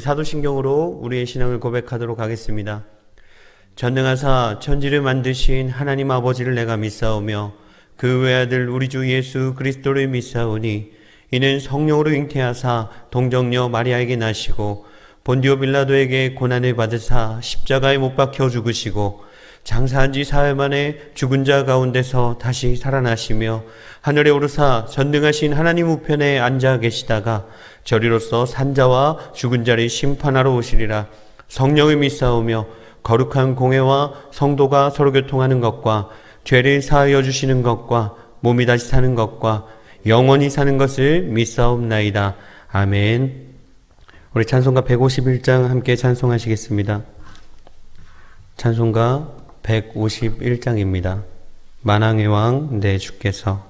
사도신경으로 우리의 신앙을 고백하도록 하겠습니다. 전능하사 천지를 만드신 하나님 아버지를 내가 믿사오며 그 외아들 우리 주 예수 그리스도를 믿사오니 이는 성령으로 잉태하사 동정녀 마리아에게 나시고 본디오 빌라도에게 고난을 받으사 십자가에 못 박혀 죽으시고 장사한 지 사흘 만에 죽은 자 가운데서 다시 살아나시며 하늘에 오르사 전능하신 하나님 우편에 앉아 계시다가 저리로서 산자와 죽은 자를 심판하러 오시리라. 성령을 믿사오며 거룩한 공회와 성도가 서로 교통하는 것과 죄를 사하여 주시는 것과 몸이 다시 사는 것과 영원히 사는 것을 믿사옵나이다. 아멘. 우리 찬송가 151장 함께 찬송하시겠습니다. 찬송가 151장입니다. 만왕의 왕 내 주께서.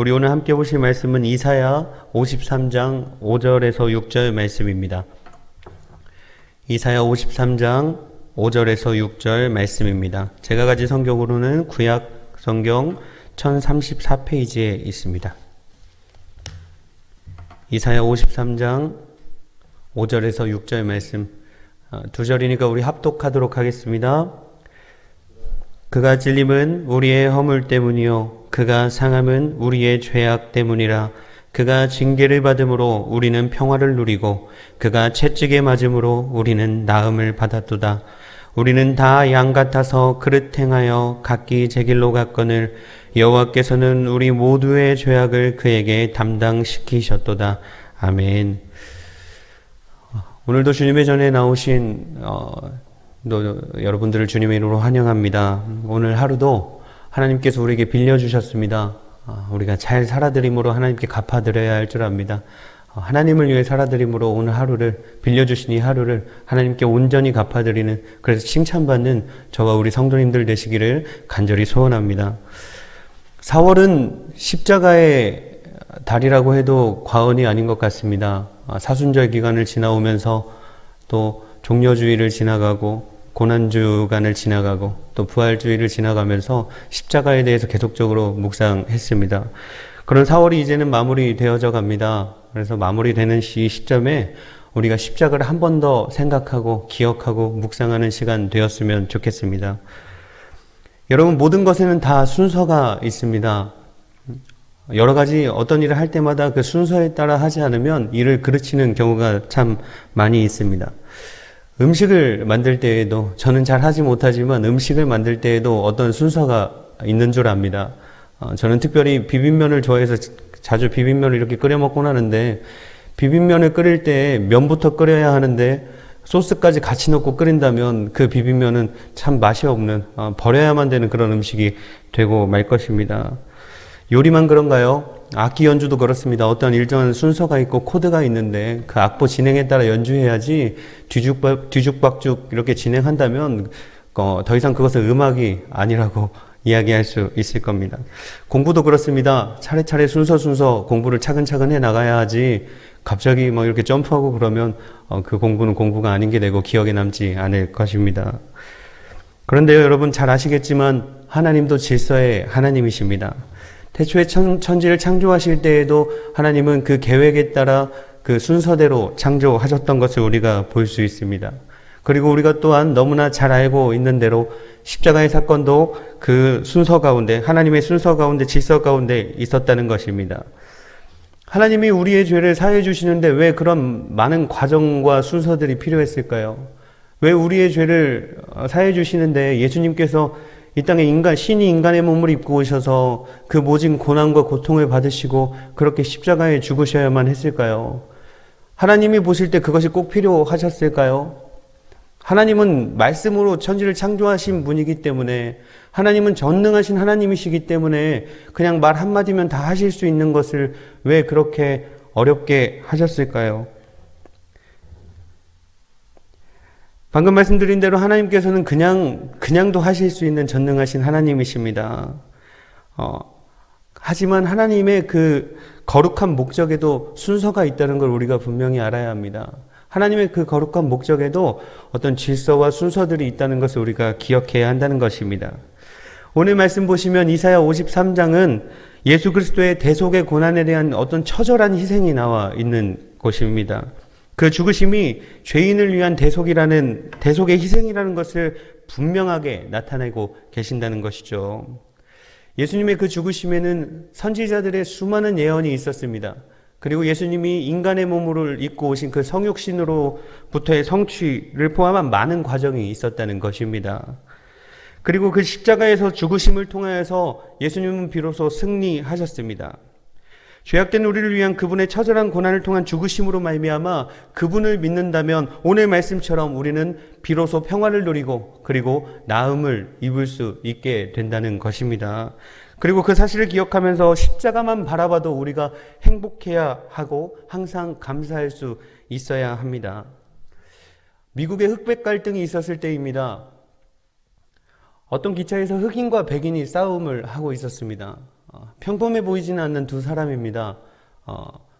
우리 오늘 함께 보실 말씀은 이사야 53장 5절에서 6절 말씀입니다. 이사야 53장 5절에서 6절 말씀입니다. 제가 가진 성경으로는 구약 성경 1034페이지에 있습니다. 이사야 53장 5절에서 6절 말씀, 두 절이니까 우리 합독하도록 하겠습니다. 그가 찔림은 우리의 허물 때문이요 그가 상함은 우리의 죄악 때문이라. 그가 징계를 받음으로 우리는 평화를 누리고 그가 채찍에 맞음으로 우리는 나음을 받았도다. 우리는 다 양 같아서 그릇 행하여 각기 제 길로 갔거늘 여호와께서는 우리 모두의 죄악을 그에게 담당시키셨도다. 아멘. 오늘도 주님의 전에 나오신 여러분들을 주님의 이름으로 환영합니다. 오늘 하루도 하나님께서 우리에게 빌려주셨습니다. 우리가 잘 살아드림으로 하나님께 갚아드려야 할 줄 압니다. 하나님을 위해 살아드림으로 오늘 하루를 빌려주신 이 하루를 하나님께 온전히 갚아드리는, 그래서 칭찬받는 저와 우리 성도님들 되시기를 간절히 소원합니다. 4월은 십자가의 달이라고 해도 과언이 아닌 것 같습니다. 사순절 기간을 지나오면서 또 종려주의를 지나가고 고난주간을 지나가고 또 부활주의를 지나가면서 십자가에 대해서 계속적으로 묵상했습니다. 그런 4월이 이제는 마무리되어져 갑니다. 그래서 마무리되는 이 시점에 우리가 십자가를 한 번 더 생각하고 기억하고 묵상하는 시간 되었으면 좋겠습니다. 여러분, 모든 것에는 다 순서가 있습니다. 여러 가지 어떤 일을 할 때마다 그 순서에 따라 하지 않으면 일을 그르치는 경우가 참 많이 있습니다. 음식을 만들 때에도, 저는 잘 하지 못하지만 음식을 만들 때에도 어떤 순서가 있는 줄 압니다. 저는 특별히 비빔면을 좋아해서 자주 비빔면을 이렇게 끓여 먹곤 하는데, 비빔면을 끓일 때 면부터 끓여야 하는데 소스까지 같이 넣고 끓인다면 그 비빔면은 참 맛이 없는, 버려야만 되는 그런 음식이 되고 말 것입니다. 요리만 그런가요? 악기 연주도 그렇습니다. 어떤 일정한 순서가 있고 코드가 있는데 그 악보 진행에 따라 연주해야지 뒤죽박죽 이렇게 진행한다면 더 이상 그것은 음악이 아니라고 이야기할 수 있을 겁니다. 공부도 그렇습니다. 차례차례 순서 공부를 차근차근 해 나가야 하지 갑자기 이렇게 점프하고 그러면 그 공부는 공부가 아닌 게 되고 기억에 남지 않을 것입니다. 그런데요, 여러분 잘 아시겠지만 하나님도 질서의 하나님이십니다. 태초에 천지를 창조하실 때에도 하나님은 그 계획에 따라 그 순서대로 창조하셨던 것을 우리가 볼 수 있습니다. 그리고 우리가 또한 너무나 잘 알고 있는 대로 십자가의 사건도 그 순서 가운데, 하나님의 순서 가운데, 질서 가운데 있었다는 것입니다. 하나님이 우리의 죄를 사해 주시는데 왜 그런 많은 과정과 순서들이 필요했을까요? 왜 우리의 죄를 사해 주시는데 예수님께서 이 땅에 신이 인간의 몸을 입고 오셔서 그 모진 고난과 고통을 받으시고 그렇게 십자가에 죽으셔야만 했을까요? 하나님이 보실 때 그것이 꼭 필요하셨을까요? 하나님은 말씀으로 천지를 창조하신 분이기 때문에, 하나님은 전능하신 하나님이시기 때문에 그냥 말 한마디면 다 하실 수 있는 것을 왜 그렇게 어렵게 하셨을까요? 방금 말씀드린 대로 하나님께서는 그냥도 하실 수 있는 전능하신 하나님이십니다. 하지만 하나님의 그 거룩한 목적에도 순서가 있다는 걸 우리가 분명히 알아야 합니다. 하나님의 그 거룩한 목적에도 어떤 질서와 순서들이 있다는 것을 우리가 기억해야 한다는 것입니다. 오늘 말씀 보시면 이사야 53장은 예수 그리스도의 대속의 고난에 대한 어떤 처절한 희생이 나와 있는 곳입니다. 그 죽으심이 죄인을 위한 대속의 희생이라는 것을 분명하게 나타내고 계신다는 것이죠. 예수님의 그 죽으심에는 선지자들의 수많은 예언이 있었습니다. 그리고 예수님이 인간의 몸을 입고 오신 그 성육신으로부터의 성취를 포함한 많은 과정이 있었다는 것입니다. 그리고 그 십자가에서 죽으심을 통하여서 예수님은 비로소 승리하셨습니다. 죄악된 우리를 위한 그분의 처절한 고난을 통한 죽으심으로 말미암아 그분을 믿는다면 오늘 말씀처럼 우리는 비로소 평화를 누리고 그리고 나음을 입을 수 있게 된다는 것입니다. 그리고 그 사실을 기억하면서 십자가만 바라봐도 우리가 행복해야 하고 항상 감사할 수 있어야 합니다. 미국의 흑백 갈등이 있었을 때입니다. 어떤 기차에서 흑인과 백인이 싸움을 하고 있었습니다. 평범해 보이지는 않는 두 사람입니다.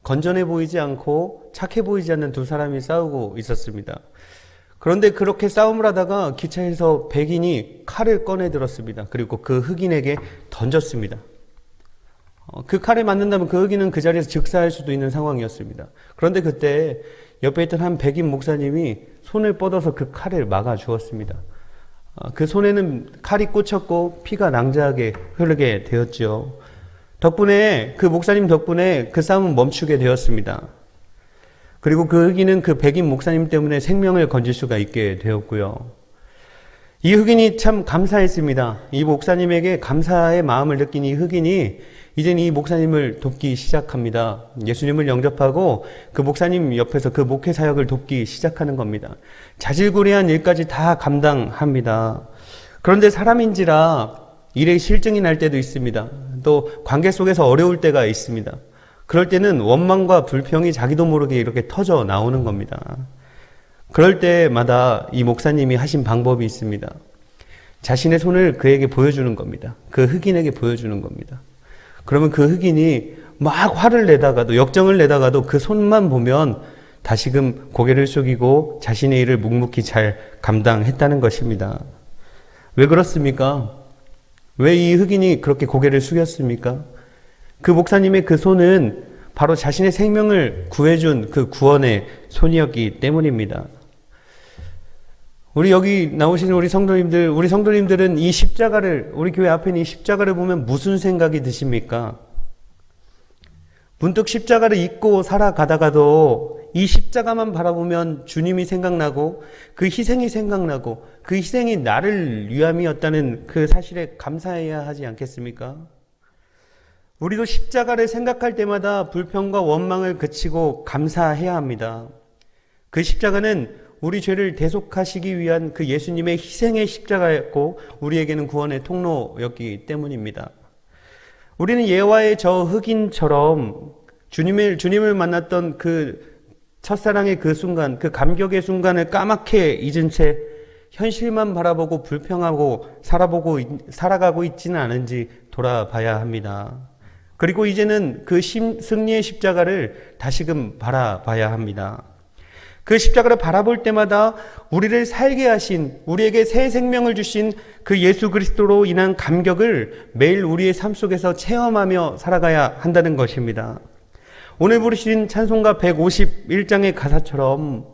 건전해 보이지 않고 착해 보이지 않는 두 사람이 싸우고 있었습니다. 그런데 그렇게 싸움을 하다가 기차에서 백인이 칼을 꺼내 들었습니다. 그리고 그 흑인에게 던졌습니다. 그 칼에 맞는다면 그 흑인은 그 자리에서 즉사할 수도 있는 상황이었습니다. 그런데 그때 옆에 있던 한 백인 목사님이 손을 뻗어서 그 칼을 막아 주었습니다. 그 손에는 칼이 꽂혔고 피가 낭자하게 흐르게 되었죠. 덕분에 그 목사님 덕분에 그 싸움은 멈추게 되었습니다. 그리고 그 흑인은 그 백인 목사님 때문에 생명을 건질 수가 있게 되었고요. 이 흑인이 참 감사했습니다. 이 목사님에게 감사의 마음을 느낀 이 흑인이 이제는 이 목사님을 돕기 시작합니다. 예수님을 영접하고 그 목사님 옆에서 그 목회 사역을 돕기 시작하는 겁니다. 자질구레한 일까지 다 감당합니다. 그런데 사람인지라 일에 실증이 날 때도 있습니다. 또 관계 속에서 어려울 때가 있습니다. 그럴 때는 원망과 불평이 자기도 모르게 이렇게 터져 나오는 겁니다. 그럴 때마다 이 목사님이 하신 방법이 있습니다. 자신의 손을 그에게 보여주는 겁니다. 그 흑인에게 보여주는 겁니다. 그러면 그 흑인이 막 화를 내다가도, 역정을 내다가도 그 손만 보면 다시금 고개를 숙이고 자신의 일을 묵묵히 잘 감당했다는 것입니다. 왜 그렇습니까? 왜 이 흑인이 그렇게 고개를 숙였습니까? 그 목사님의 그 손은 바로 자신의 생명을 구해준 그 구원의 손이었기 때문입니다. 우리 여기 나오시는 우리 성도님들은 이 십자가를, 우리 교회 앞에 있는 이 십자가를 보면 무슨 생각이 드십니까? 문득 십자가를 잊고 살아가다가도 이 십자가만 바라보면 주님이 생각나고 그 희생이 생각나고 그 희생이 나를 위함이었다는 그 사실에 감사해야 하지 않겠습니까? 우리도 십자가를 생각할 때마다 불평과 원망을 그치고 감사해야 합니다. 그 십자가는 우리 죄를 대속하시기 위한 그 예수님의 희생의 십자가였고 우리에게는 구원의 통로였기 때문입니다. 우리는 예화의 저 흑인처럼 주님을 만났던 그 첫사랑의 그 순간, 그 감격의 순간을 까맣게 잊은 채 현실만 바라보고 불평하고 살아가고 있지는 않은지 돌아봐야 합니다. 그리고 이제는 그 승리의 십자가를 다시금 바라봐야 합니다. 그 십자가를 바라볼 때마다 우리를 살게 하신, 우리에게 새 생명을 주신 그 예수 그리스도로 인한 감격을 매일 우리의 삶 속에서 체험하며 살아가야 한다는 것입니다. 오늘 부르신 찬송가 151장의 가사처럼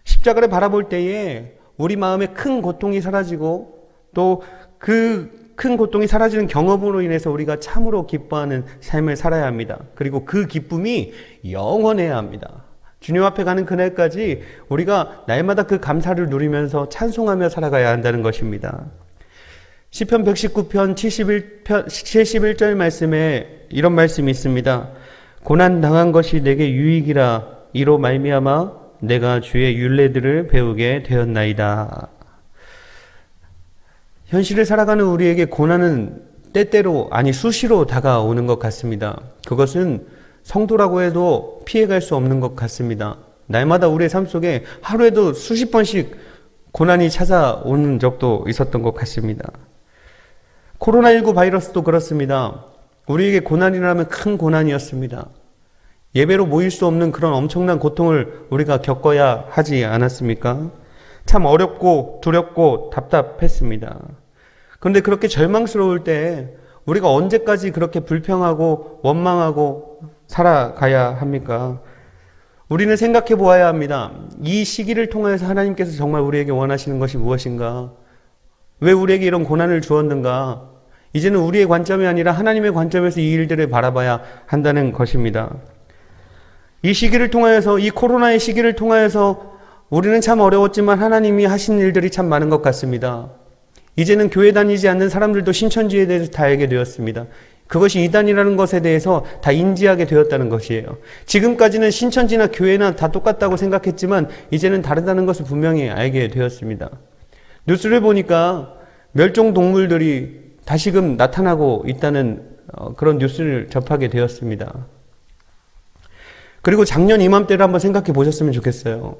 십자가를 바라볼 때에 우리 마음에 큰 고통이 사라지고 또 그 큰 고통이 사라지는 경험으로 인해서 우리가 참으로 기뻐하는 삶을 살아야 합니다. 그리고 그 기쁨이 영원해야 합니다. 주님 앞에 가는 그날까지 우리가 날마다 그 감사를 누리면서 찬송하며 살아가야 한다는 것입니다. 시편 119편 71절 말씀에 이런 말씀이 있습니다. 고난 당한 것이 내게 유익이라 이로 말미암아 내가 주의 율례들을 배우게 되었나이다. 현실을 살아가는 우리에게 고난은 때때로, 아니 수시로 다가오는 것 같습니다. 그것은 성도라고 해도 피해갈 수 없는 것 같습니다. 날마다 우리의 삶 속에 하루에도 수십 번씩 고난이 찾아오는 적도 있었던 것 같습니다. 코로나19 바이러스도 그렇습니다. 우리에게 고난이라면 큰 고난이었습니다. 예배로 모일 수 없는 그런 엄청난 고통을 우리가 겪어야 하지 않았습니까? 참 어렵고 두렵고 답답했습니다. 그런데 그렇게 절망스러울 때 우리가 언제까지 그렇게 불평하고 원망하고 살아가야 합니까? 우리는 생각해 보아야 합니다. 이 시기를 통해서 하나님께서 정말 우리에게 원하시는 것이 무엇인가? 왜 우리에게 이런 고난을 주었는가? 이제는 우리의 관점이 아니라 하나님의 관점에서 이 일들을 바라봐야 한다는 것입니다. 이 시기를 통하여서, 이 코로나의 시기를 통하여서 우리는 참 어려웠지만 하나님이 하신 일들이 참 많은 것 같습니다. 이제는 교회 다니지 않는 사람들도 신천지에 대해서 다 알게 되었습니다. 그것이 이단이라는 것에 대해서 다 인지하게 되었다는 것이에요. 지금까지는 신천지나 교회나 다 똑같다고 생각했지만 이제는 다르다는 것을 분명히 알게 되었습니다. 뉴스를 보니까 멸종동물들이 다시금 나타나고 있다는 그런 뉴스를 접하게 되었습니다. 그리고 작년 이맘때를 한번 생각해 보셨으면 좋겠어요.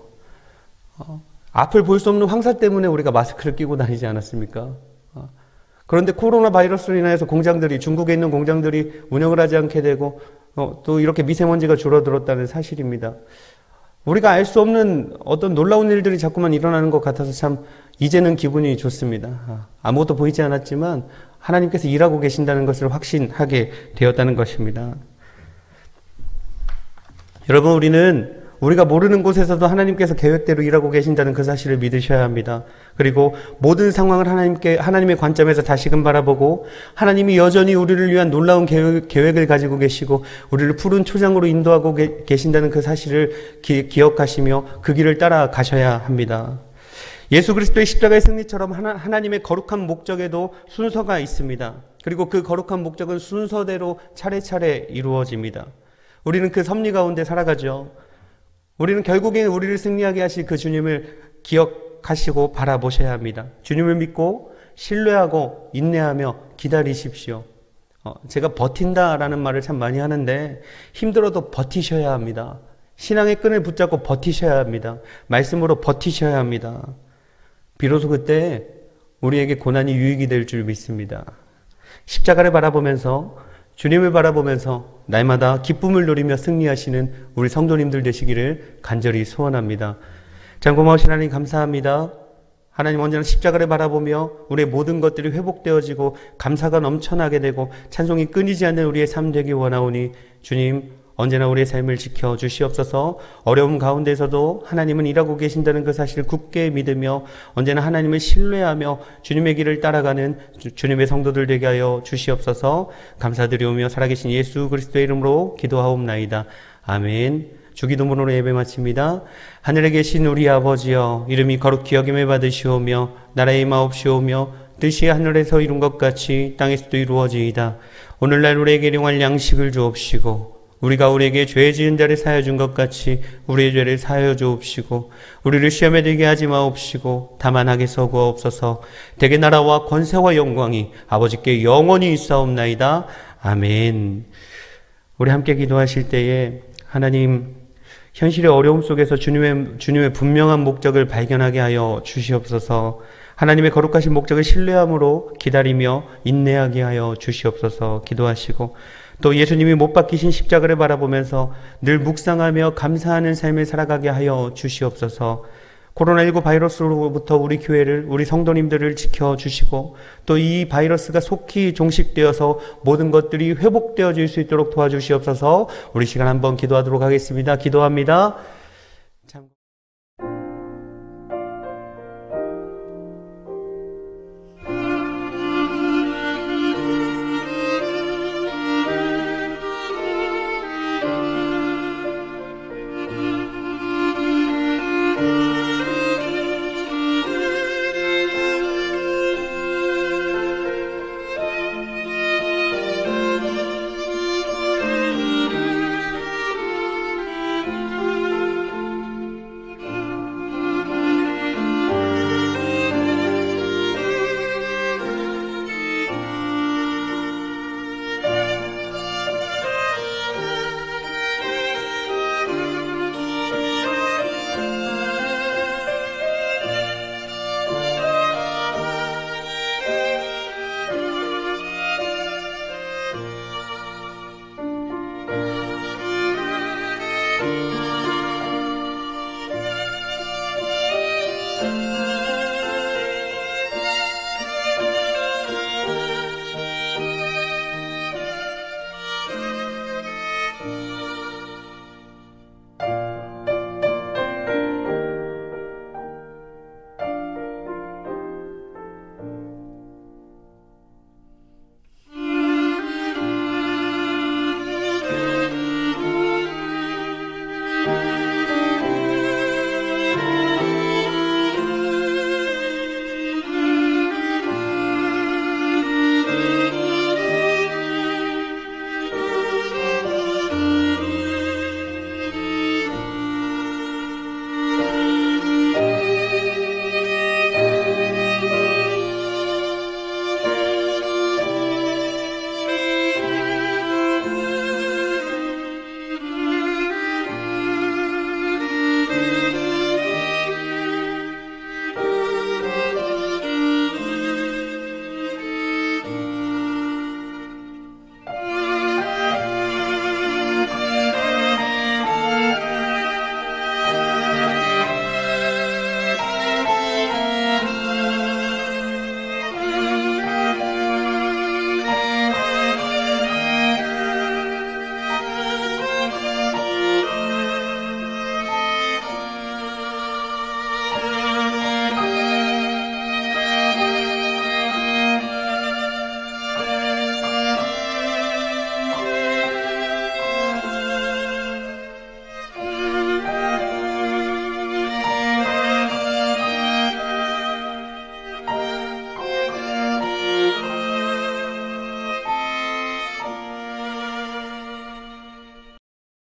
앞을 볼 수 없는 황사 때문에 우리가 마스크를 끼고 다니지 않았습니까? 그런데 코로나 바이러스로 인해서 중국에 있는 공장들이 운영을 하지 않게 되고 또 이렇게 미세먼지가 줄어들었다는 사실입니다. 우리가 알 수 없는 어떤 놀라운 일들이 자꾸만 일어나는 것 같아서 참 이제는 기분이 좋습니다. 아무것도 보이지 않았지만 하나님께서 일하고 계신다는 것을 확신하게 되었다는 것입니다. 여러분, 우리가 모르는 곳에서도 하나님께서 계획대로 일하고 계신다는 그 사실을 믿으셔야 합니다. 그리고 모든 상황을 하나님의 관점에서 다시금 바라보고 하나님이 여전히 우리를 위한 놀라운 계획을 가지고 계시고 우리를 푸른 초장으로 인도하고 계신다는 그 사실을 기억하시며 그 길을 따라가셔야 합니다. 예수 그리스도의 십자가의 승리처럼 하나님의 거룩한 목적에도 순서가 있습니다. 그리고 그 거룩한 목적은 순서대로 차례차례 이루어집니다. 우리는 그 섭리 가운데 살아가죠. 우리는 결국에 우리를 승리하게 하실 그 주님을 기억하시고 바라보셔야 합니다. 주님을 믿고 신뢰하고 인내하며 기다리십시오. 제가 버틴다라는 말을 참 많이 하는데 힘들어도 버티셔야 합니다. 신앙의 끈을 붙잡고 버티셔야 합니다. 말씀으로 버티셔야 합니다. 비로소 그때 우리에게 고난이 유익이 될 줄 믿습니다. 십자가를 바라보면서, 주님을 바라보면서 날마다 기쁨을 누리며 승리하시는 우리 성도님들 되시기를 간절히 소원합니다. 참 고마우신 하나님 감사합니다. 하나님 언제나 십자가를 바라보며 우리의 모든 것들이 회복되어지고 감사가 넘쳐나게 되고 찬송이 끊이지 않는 우리의 삶 되기 원하오니 주님 언제나 우리의 삶을 지켜 주시옵소서. 어려움 가운데서도 하나님은 일하고 계신다는 그 사실을 굳게 믿으며 언제나 하나님을 신뢰하며 주님의 길을 따라가는 주님의 성도들 되게 하여 주시옵소서. 감사드리오며 살아계신 예수 그리스도의 이름으로 기도하옵나이다. 아멘. 주기도문으로 예배 마칩니다. 하늘에 계신 우리 아버지여, 이름이 거룩히 여김을 받으시오며 나라의 임하옵시오며 뜻이 하늘에서 이룬 것 같이 땅에서도 이루어지이다. 오늘날 우리에게 일용할 양식을 주옵시고 우리가 우리에게 죄 지은 자를 사하여 준 것 같이 우리의 죄를 사하여 주옵시고 우리를 시험에 들게 하지 마옵시고 다만 악에서 구하옵소서. 대개 나라와 권세와 영광이 아버지께 영원히 있사옵나이다. 아멘. 우리 함께 기도하실 때에 하나님 현실의 어려움 속에서 주님의 분명한 목적을 발견하게 하여 주시옵소서. 하나님의 거룩하신 목적을 신뢰함으로 기다리며 인내하게 하여 주시옵소서. 기도하시고 또 예수님이 못 박히신 십자가를 바라보면서 늘 묵상하며 감사하는 삶을 살아가게 하여 주시옵소서. 코로나19 바이러스로부터 우리 교회를, 우리 성도님들을 지켜주시고 또 이 바이러스가 속히 종식되어서 모든 것들이 회복되어질 수 있도록 도와주시옵소서. 우리 시간 한번 기도하도록 하겠습니다. 기도합니다.